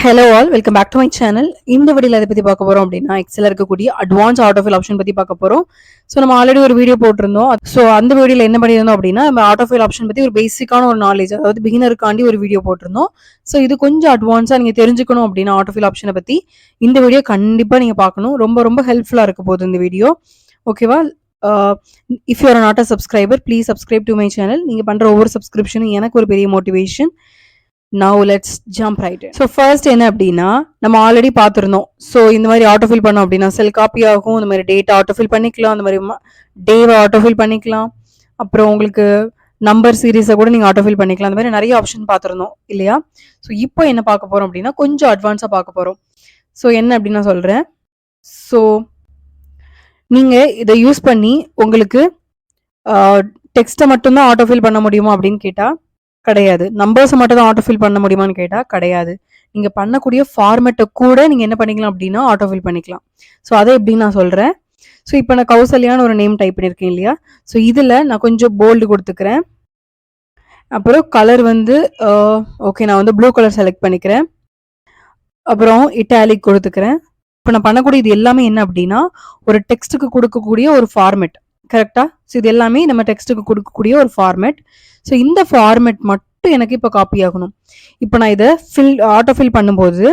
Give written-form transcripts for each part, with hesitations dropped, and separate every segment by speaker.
Speaker 1: Hello all, welcome back to my channel. இந்த வீடியோவில் அதை பற்றி பார்க்க போகிறோம் அப்படின்னா, எக்ஸில் இருக்கக்கூடிய அட்வான்ஸ் ஆட்டோஃபில் ஆப்ஷன் பற்றி பார்க்க போகிறோம். ஸோ நம்ம ஆல்ரெடி ஒரு வீடியோ போட்டிருந்தோம். ஸோ அந்த வீடியோவில் என்ன பண்ணியிருந்தோம் அப்படின்னா, நம்ம ஆட்டோஃபில் ஆப்ஷன் பற்றி ஒரு பேசிக்கான ஒரு நாலேஜ், அதாவது பிகினருக்காண்டி ஒரு வீடியோ போட்டிருந்தோம். ஸோ இது கொஞ்சம் அட்வான்ஸாக நீங்கள் தெரிஞ்சுக்கணும் அப்படின்னா ஆட்டோஃபில் ஆப்ஷனை பற்றி இந்த வீடியோ கண்டிப்பாக நீங்கள் பார்க்கணும். ரொம்ப ரொம்ப ஹெல்ப்ஃபுல்லாக இருக்க போகுது இந்த வீடியோ. ஓகேவா? If you are not a subscriber, please subscribe to my channel. நீங்கள் பண்ணுற ஒவ்வொரு சப்ஸ்கிரிப்ஷனும் எனக்கு ஒரு பெரிய motivation. Now let's jump right in. So first என்ன அப்படின்னா, நம்ம ஆல்ரெடி பார்த்துருந்தோம். ஸோ இந்த மாதிரி ஆட்டோஃபில் பண்ணோம் அப்படின்னா செல் காப்பி ஆகும், இந்த மாதிரி டேட்டா ஆட்டோஃபில் பண்ணிக்கலாம், அந்த மாதிரி டேவை ஆட்டோஃபில் பண்ணிக்கலாம், அப்புறம் உங்களுக்கு நம்பர் சீரீஸை கூட நீங்கள் ஆட்டோஃபில் பண்ணிக்கலாம். அந்த மாதிரி நிறைய ஆப்ஷன் பார்த்துருந்தோம் இல்லையா? ஸோ இப்போ என்ன பார்க்க போகிறோம் அப்படின்னா, கொஞ்சம் அட்வான்ஸாக பார்க்க போகிறோம். ஸோ என்ன அப்படின்னு நான் சொல்கிறேன். ஸோ நீங்கள் இதை யூஸ் பண்ணி உங்களுக்கு டெக்ஸ்ட்டை மட்டும்தான் ஆட்டோஃபில் பண்ண முடியுமா அப்படின்னு கேட்டால் கிடையாது. நம்பர்ஸை மட்டும் தான் ஆட்டோஃபில் பண்ண முடியுமான்னு கேட்டால் கிடையாது. நீங்கள் பண்ணக்கூடிய ஃபார்மேட்டை கூட நீங்கள் என்ன பண்ணிக்கலாம் அப்படின்னா ஆட்டோஃபில் பண்ணிக்கலாம். ஸோ அதை எப்படின்னு நான் சொல்கிறேன். ஸோ இப்போ நான் கௌசல்யான்னு ஒரு நேம் டைப் பண்ணியிருக்கேன் இல்லையா? ஸோ இதில் நான் கொஞ்சம் போல்டு கொடுத்துக்கிறேன். அப்புறம் கலர் வந்து ஓகே, நான் வந்து ப்ளூ கலர் செலக்ட் பண்ணிக்கிறேன். அப்புறம் இட்டாலிக் கொடுத்துக்கிறேன். இப்போ நான் பண்ணக்கூடிய இது எல்லாமே என்ன அப்படின்னா, ஒரு டெக்ஸ்ட்டுக்கு கொடுக்கக்கூடிய ஒரு ஃபார்மேட். கரெக்டா? ஸோ இது எல்லாமே நம்ம டெக்ஸ்ட்டுக்கு கொடுக்கக்கூடிய ஒரு ஃபார்மேட். ஸோ இந்த ஃபார்மேட் மட்டும் எனக்கு இப்போ காப்பி ஆகணும். இப்போ நான் இதை ஆட்டோஃபில் பண்ணும்போது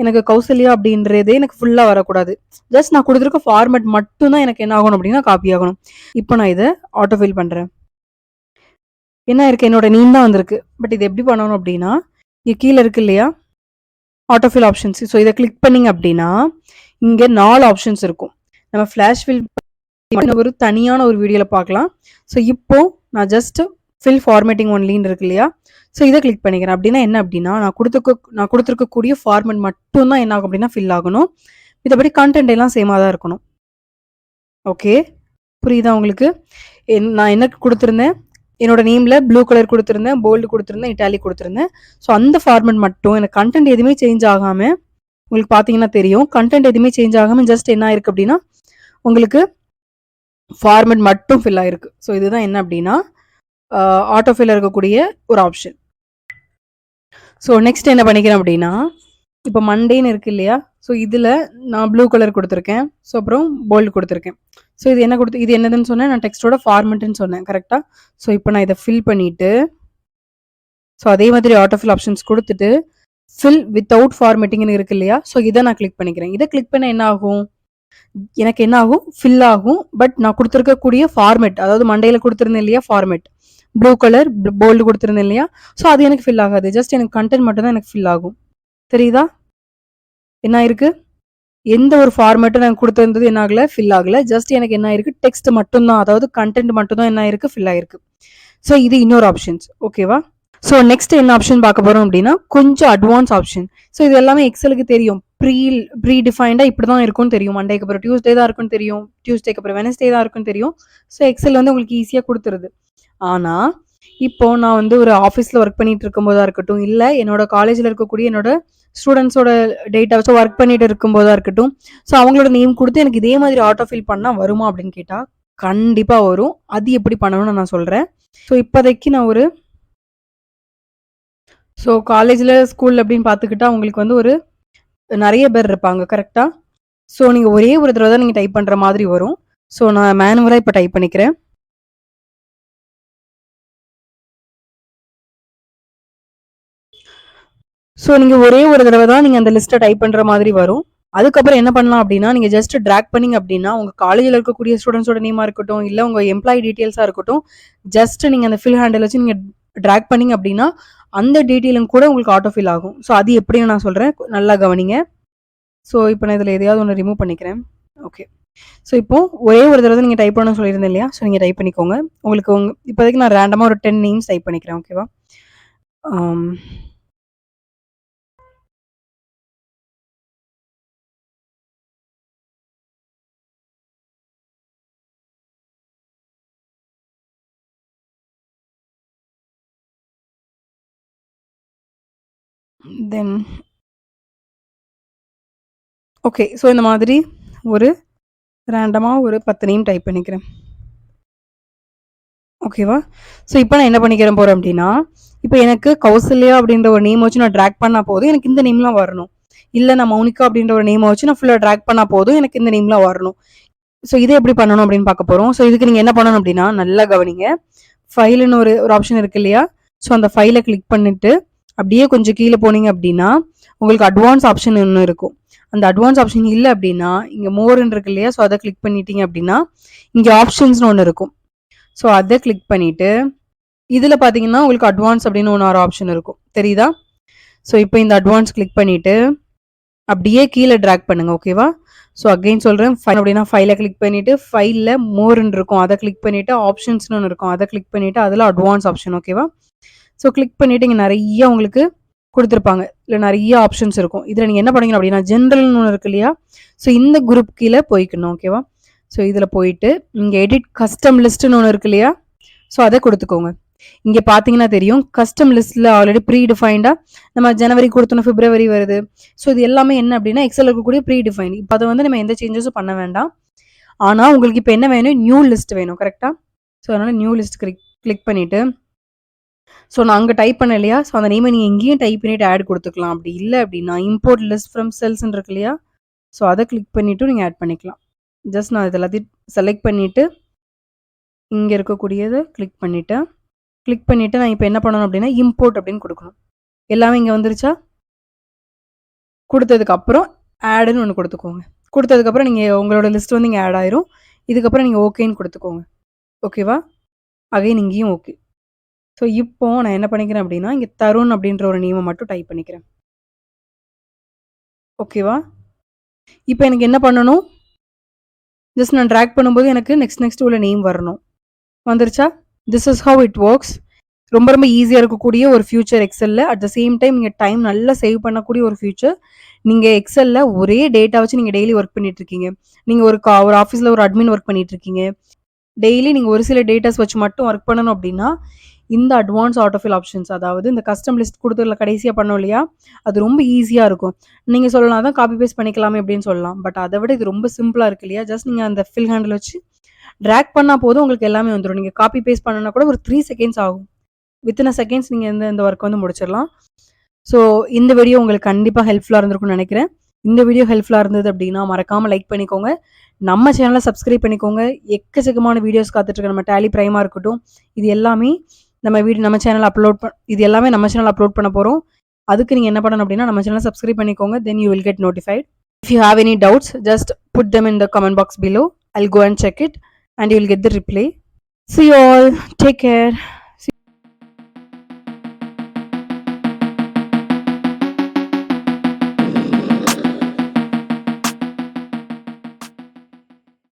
Speaker 1: எனக்கு கௌசல்யா அப்படின்றதே எனக்கு ஃபுல்லாக வரக்கூடாது. ஜஸ்ட் நான் கொடுத்துருக்க ஃபார்மேட் மட்டும் தான் எனக்கு என்ன ஆகணும் அப்படின்னா காப்பி ஆகணும். இப்போ நான் இதை ஆட்டோஃபில் பண்ணுறேன். என்ன இருக்கு, என்னோட நேம் தான் வந்திருக்கு. பட் இது எப்படி பண்ணணும் அப்படின்னா, இங்கே கீழே இருக்கு இல்லையா ஆட்டோஃபில் ஆப்ஷன்ஸ். ஸோ இதை கிளிக் பண்ணிங்க அப்படின்னா இங்கே 4 ஆப்ஷன்ஸ் இருக்கும். நம்ம ஃப்ளாஷ் ஃபில் ஒரு தனியான ஒரு வீடியோவில் பார்க்கலாம். ஸோ இப்போ நான் ஜஸ்ட் ஃபில் ஃபார்மேட்டிங் ஒன்லின்னு இருக்கு இல்லையா? ஸோ இதை கிளிக் பண்ணிக்கிறேன். அப்படின்னா என்ன அப்படின்னா, நான் கொடுத்துருக்கக்கூடிய ஃபார்மேட் மட்டும் தான் என்ன ஆகும் அப்படின்னா ஃபில் ஆகணும். மற்றபடி கண்டென்ட் எல்லாம் சேமாக தான் இருக்கணும். ஓகே, புரியுதா உங்களுக்கு? நான் என்ன கொடுத்துருந்தேன், என்னோட நேமில் ப்ளூ கலர் கொடுத்துருந்தேன், போல்டு கொடுத்துருந்தேன், இட்டாலிக் கொடுத்துருந்தேன். ஸோ அந்த ஃபார்மேட் மட்டும் எனக்கு கண்டென்ட் எதுவுமே சேஞ்ச் ஆகாமல் உங்களுக்கு பார்த்தீங்கன்னா தெரியும். கண்டென்ட் எதுவுமே சேஞ்ச் ஆகாமல் ஜஸ்ட் என்ன ஆயிருக்கு அப்படின்னா உங்களுக்கு ஃபார்மேட் மட்டும் ஃபில் ஆயிருக்கு. ஸோ இதுதான் என்ன அப்படின்னா ஆட்டோஃபில் இருக்கக்கூடிய ஒரு ஆப்ஷன். ஸோ நெக்ஸ்ட் என்ன பண்ணிக்கிறேன் அப்படின்னா, இப்போ மண்டேன்னு இருக்கு இல்லையா? ஸோ இதில் நான் ப்ளூ கலர் கொடுத்துருக்கேன். ஸோ அப்புறம் போல்டு கொடுத்துருக்கேன். ஸோ இது என்ன இது என்னதுன்னு சொன்னேன், நான் டெக்ஸ்டோட ஃபார்மேட்டுன்னு சொன்னேன். கரெக்டாக? ஸோ இப்போ நான் இதை ஃபில் பண்ணிவிட்டு, ஸோ அதே மாதிரி ஆட்டோஃபில் ஆப்ஷன்ஸ் கொடுத்துட்டு ஃபில் வித்தவுட் ஃபார்மேட்டிங்னு இருக்கு இல்லையா? ஸோ இதை நான் கிளிக் பண்ணிக்கிறேன். இதை கிளிக் பண்ண என்ன ஆகும், எனக்கு என்ன ஆகும், ஃபில் ஆகும். பட் நான் கொடுத்துருக்கக்கூடிய ஃபார்மேட், அதாவது மண்டேல கொடுத்துருந்தேன் இல்லையா ஃபார்மேட், ப்ளூ கலர் போல்டு கொடுத்துருந்தேன் இல்லையா? ஸோ அது எனக்கு ஃபில் ஆகாது. ஜஸ்ட் எனக்கு கண்டென்ட் மட்டும் தான் எனக்கு ஃபில் ஆகும். தெரியுதா என்ன ஆயிருக்கு? எந்த ஒரு ஃபார்மேட்டும் நான் கொடுத்துருந்தது என்ன ஆகலை, ஃபில் ஆகலை. ஜஸ்ட் எனக்கு என்ன ஆயிருக்கு, டெக்ஸ்ட் மட்டும்தான், அதாவது கண்டென்ட் மட்டும் தான் என்ன ஆயிருக்கு, ஃபில் ஆயிருக்கு. ஸோ இது இன்னொரு ஆப்ஷன்ஸ். ஓகேவா? ஸோ நெக்ஸ்ட் என்ன ஆப்ஷன் பார்க்க போகிறோம் அப்படின்னா, கொஞ்சம் அட்வான்ஸ் ஆப்ஷன். ஸோ இது எல்லாமே எக்ஸலுக்கு தெரியும். ப்ரீ டிஃபைண்டாக இப்படி தான் இருக்கும்னு தெரியும். மண்டேக்கு அப்புறம் டியூஸ்டே தான் இருக்குன்னு தெரியும், டியூஸ்டேக்கு அப்புறம் வெனஸ்டே தான் இருக்குன்னு தெரியும். ஸோ எக்ஸல் வந்து உங்களுக்கு ஈஸியாக கொடுத்துருது. ஆனால் இப்போ நான் வந்து ஒரு ஆஃபீஸில் ஒர்க் பண்ணிட்டு இருக்கும்போதா இருக்கட்டும், இல்லை என்னோட காலேஜில் இருக்கக்கூடிய என்னோட ஸ்டூடெண்ட்ஸோட டேட்டா வச்சு ஒர்க் பண்ணிட்டு இருக்கும்போதா இருக்கட்டும், ஸோ அவங்களோட நேம் கொடுத்து எனக்கு இதே மாதிரி ஆட்டோஃபில் பண்ணால் வருமா அப்படின்னு கேட்டால் கண்டிப்பாக வரும். அது எப்படி பண்ணணும்னு நான் சொல்கிறேன். ஸோ இப்போதைக்கு நான் ஒரு ஸோ காலேஜில் ஸ்கூல் அப்படின்னு பார்த்துக்கிட்டா உங்களுக்கு வந்து ஒரு நிறைய பேர் இருப்பாங்க. கரெக்டாக? ஸோ நீங்கள் ஒரே ஒரு தடவை தான் நீங்கள் டைப் பண்ணுற மாதிரி வரும். ஸோ நான் மேனுவலாக இப்போ டைப் பண்ணிக்கிறேன். ஸோ நீங்கள் ஒரே ஒரு தடவை தான் நீங்கள் அந்த லிஸ்ட்டை டைப் பண்ணுற மாதிரி வரும். அதுக்கப்புறம் என்ன பண்ணலாம் அப்படின்னா, நீங்கள் ஜஸ்ட் ட்ராக் பண்ணிங்க அப்படின்னா உங்கள் காலேஜில் இருக்கக்கூடிய ஸ்டூடெண்ட்ஸோட நேமாக இருக்கட்டும், இல்லை உங்கள் எம்ப்ளாயி டீட்டெயில்ஸாக இருக்கட்டும், ஜஸ்ட் நீங்கள் அந்த ஃபில் ஹேண்டில் வச்சு நீங்கள் ட்ராக் பண்ணிங்க அப்படின்னா அந்த டீட்டெயிலும் கூட உங்களுக்கு ஆட்டோஃபில் ஆகும். ஸோ அது எப்படின்னு நான் சொல்கிறேன், நல்லா கவனிங்க. ஸோ இப்போ நான் இதில் எதையாவது ஒன்று ரிமூவ் பண்ணிக்கிறேன். ஓகே, ஸோ இப்போ ஒரே ஒரு தடவை நீங்கள் டைப் பண்ண சொல்லியிருந்தேன் இல்லையா? ஸோ நீங்கள் டைப் பண்ணிக்கோங்க. உங்களுக்கு இப்போதைக்கு நான் ரேண்டமாக ஒரு 10 நேம்ஸ் டைப் பண்ணிக்கிறேன். ஓகேவா? தென் ஓகே, ஸோ இந்த மாதிரி ஒரு ரேண்டமாக ஒரு 10 நேம் டைப் பண்ணிக்கிறேன். ஓகேவா? ஸோ இப்போ நான் என்ன பண்ணிக்கிறேன் போகிறேன் அப்படின்னா, இப்போ எனக்கு கௌசல்யா அப்படின்ற ஒரு நேம் வச்சு நான் ட்ராக் பண்ணால் போதும், எனக்கு இந்த நேம்லாம் வரணும். இல்லை நான் மௌனிகா அப்படின்ற ஒரு நேமை வச்சு நான் ஃபுல்லாக ட்ராக் பண்ணால் போதும், எனக்கு இந்த நேம்லாம் வரணும். ஸோ இதை எப்படி பண்ணணும் அப்படின்னு பார்க்க போகிறோம். ஸோ இதுக்கு நீங்கள் என்ன பண்ணணும் அப்படின்னா, நல்லா கவனிங்க. ஃபைலுன்னு ஒரு ஆப்ஷன் இருக்கு இல்லையா? ஸோ அந்த ஃபைலை கிளிக் பண்ணிட்டு அப்படியே கொஞ்சம் கீழே போனீங்க அப்படின்னா உங்களுக்கு அட்வான்ஸ் ஆப்ஷன் ஒன்று இருக்கும். அந்த அட்வான்ஸ் ஆப்ஷன் இல்லை அப்படின்னா இங்கே மோர்ன்னு இருக்கு இல்லையா? ஸோ அதை கிளிக் பண்ணிட்டீங்க அப்படின்னா இங்கே ஆப்ஷன்ஸ்னு ஒன்று இருக்கும். ஸோ அதை கிளிக் பண்ணிட்டு இதில் பார்த்தீங்கன்னா உங்களுக்கு அட்வான்ஸ் அப்படின்னு ஒரு ஆப்ஷன் இருக்கும், தெரியுதா? ஸோ இப்போ இந்த அட்வான்ஸ் கிளிக் பண்ணிட்டு அப்படியே கீழே ட்ராக் பண்ணுங்க. ஓகேவா? ஸோ அகெயின் சொல்கிறேன், ஃபைல் அப்படின்னா ஃபைலை கிளிக் பண்ணிவிட்டு ஃபைலில் மோர்ன்னு இருக்கும், அதை கிளிக் பண்ணிவிட்டு ஆப்ஷன்ஸ்னு ஒன்று இருக்கும், அதை கிளிக் பண்ணிவிட்டு அதில் அட்வான்ஸ் ஆப்ஷன். ஓகேவா? ஸோ கிளிக் பண்ணிவிட்டு இங்கே நிறைய உங்களுக்கு கொடுத்துருப்பாங்க, இல்லை நிறைய ஆப்ஷன்ஸ் இருக்கும். இதில் நீங்கள் என்ன பண்ணீங்க அப்படின்னா ஜென்ரல்னு ஒன்று இருக்கு இல்லையா? ஸோ இந்த குரூப் கீழே போய்க்கணும். ஓகேவா? ஸோ இதில் போயிட்டு இங்கே எடிட் கஸ்டம் லிஸ்ட்டுன்னு ஒன்று இருக்கு இல்லையா? ஸோ அதை கொடுத்துக்கோங்க. இங்கே பார்த்தீங்கன்னா தெரியும், கஸ்டம் லிஸ்ட்டில் ஆல்ரெடி ப்ரீ டிஃபைண்டாக நம்ம ஜனவரி கொடுத்தோம், பிப்ரவரி வருது. ஸோ இது எல்லாமே என்ன அப்படின்னா எக்ஸல் இருக்கக்கூடிய ப்ரீ டிஃபைன். இப்போ அதை வந்து நம்ம எந்த சேஞ்சஸும் பண்ண வேண்டாம். ஆனால் உங்களுக்கு இப்போ என்ன வேணும், நியூ லிஸ்ட் வேணும். கரெக்டாக? ஸோ அதனால் நியூ லிஸ்ட் கிளிக் பண்ணிவிட்டு ஸோ நான் அங்கே டைப் பண்ண இல்லையா? ஸோ அந்த நேமை நீங்கள் எங்கேயும் டைப் பண்ணிவிட்டு ஆட் கொடுத்துக்கலாம். அப்படி இல்லை அப்படின்னா இம்போர்ட் லிஸ்ட் ஃப்ரம் செல்ஸ்ன்னு இருக்கு இல்லையா? ஸோ அதை கிளிக் பண்ணிவிட்டு நீங்கள் ஆட் பண்ணிக்கலாம். ஜஸ்ட் நான் இது எல்லாத்தையும் செலக்ட் பண்ணிவிட்டு இங்கே இருக்கக்கூடியதை கிளிக் பண்ணிவிட்டு நான் இப்போ என்ன பண்ணணும் அப்படின்னா இம்போர்ட் அப்படின்னு கொடுக்கணும். எல்லாமே இங்கே வந்துருச்சா? கொடுத்ததுக்கப்புறம் ஆடுன்னு ஒன்று கொடுத்துக்கோங்க. கொடுத்ததுக்கப்புறம் நீங்கள் உங்களோட லிஸ்ட் வந்து இங்கே ஆட் ஆயிரும். இதுக்கப்புறம் நீங்கள் ஓகேன்னு கொடுத்துக்கோங்க. ஓகேவா? அகைன் இங்கேயும் ஓகே. ஸோ இப்போ நான் என்ன பண்ணிக்கிறேன் அப்படின்னா இங்கே தருண் அப்படின்ற ஒரு நேமை மட்டும் டைப் பண்ணிக்கிறேன். ஓகேவா? இப்போ எனக்கு என்ன பண்ணணும், ஜஸ்ட் நான் ட்ராக் பண்ணும்போது எனக்கு நெக்ஸ்ட் உள்ள நேம் வரணும். வந்துருச்சா? This is how it works. ரொம்ப ரொம்ப ஈஸியாக இருக்கக்கூடிய ஒரு ஃபியூச்சர் எக்ஸலில். அட் த சேம் டைம் நீங்கள் டைம் நல்லா சேவ் பண்ணக்கூடிய ஒரு ஃபியூச்சர். நீங்கள் எக்ஸலில் ஒரே டேட்டா வச்சு நீங்கள் டெய்லி ஒர்க் பண்ணிட்டு இருக்கீங்க. நீங்கள் ஒரு ஆஃபீஸில் ஒரு அட்மின் ஒர்க் பண்ணிட்டு இருக்கீங்க. டெய்லி நீங்கள் ஒரு சில டேட்டாஸ் வச்சு மட்டும் ஒர்க் பண்ணணும் அப்படின்னா இந்த அட்வான்ஸ் ஆட்டோஃபில் ஆப்ஷன்ஸ், அதாவது இந்த கஸ்டம் லிஸ்ட் கொடுத்ததில் கடைசியாக பண்ணோம் இல்லையா? அது ரொம்ப ஈஸியாக இருக்கும். நீங்கள் சொல்லலாம் தான் காப்பி பேஸ்ட் பண்ணிக்கலாமே அப்படின்னு சொல்லலாம். பட் அதை விட இது ரொம்ப சிம்பிளாக இருக்கு இல்லையா? ஜஸ்ட் நீங்கள் அந்த ஃபில் ஹேண்டில் வச்சு ட்ராக் பண்ணால் போதும், உங்களுக்கு எல்லாமே வந்துடும். நீங்கள் காப்பி பேஸ்ட் பண்ணனா கூட ஒரு 3 செகண்ட்ஸ் ஆகும். வித்தின் செகண்ட்ஸ் நீங்கள் இந்த ஒர்க் வந்து முடிச்சிடலாம். ஸோ இந்த வீடியோ உங்களுக்கு கண்டிப்பாக ஹெல்ப்ஃபுல்லாக இருந்திருக்கும்னு நினைக்கிறேன். இந்த வீடியோ ஹெல்ப்ஃபுல்லாக இருந்தது அப்படின்னா மறக்காமல் லைக் பண்ணிக்கோங்க. நம்ம சேனலை சப்ஸ்கிரைப் பண்ணிக்கோங்க. எக்கச்சக்கமான வீடியோஸ் காத்துட்ருக்கு. நம்ம டேலி பிரைமாக இருக்கட்டும், இது எல்லாமே நம்ம சேனல் இது எல்லாமே நம்ம சேனல் அப்லோட் பண்ண போகிறோம். அதுக்கு நீங்கள் என்ன பண்ணணும் அப்படின்னா நம்ம சேனலை சப்ஸ்கிரைப் பண்ணிக்கோங்க. Then you will get notified. If you have any doubts just put them in the comment box below. I'll go and check it and you will get the reply. See you all. Take care.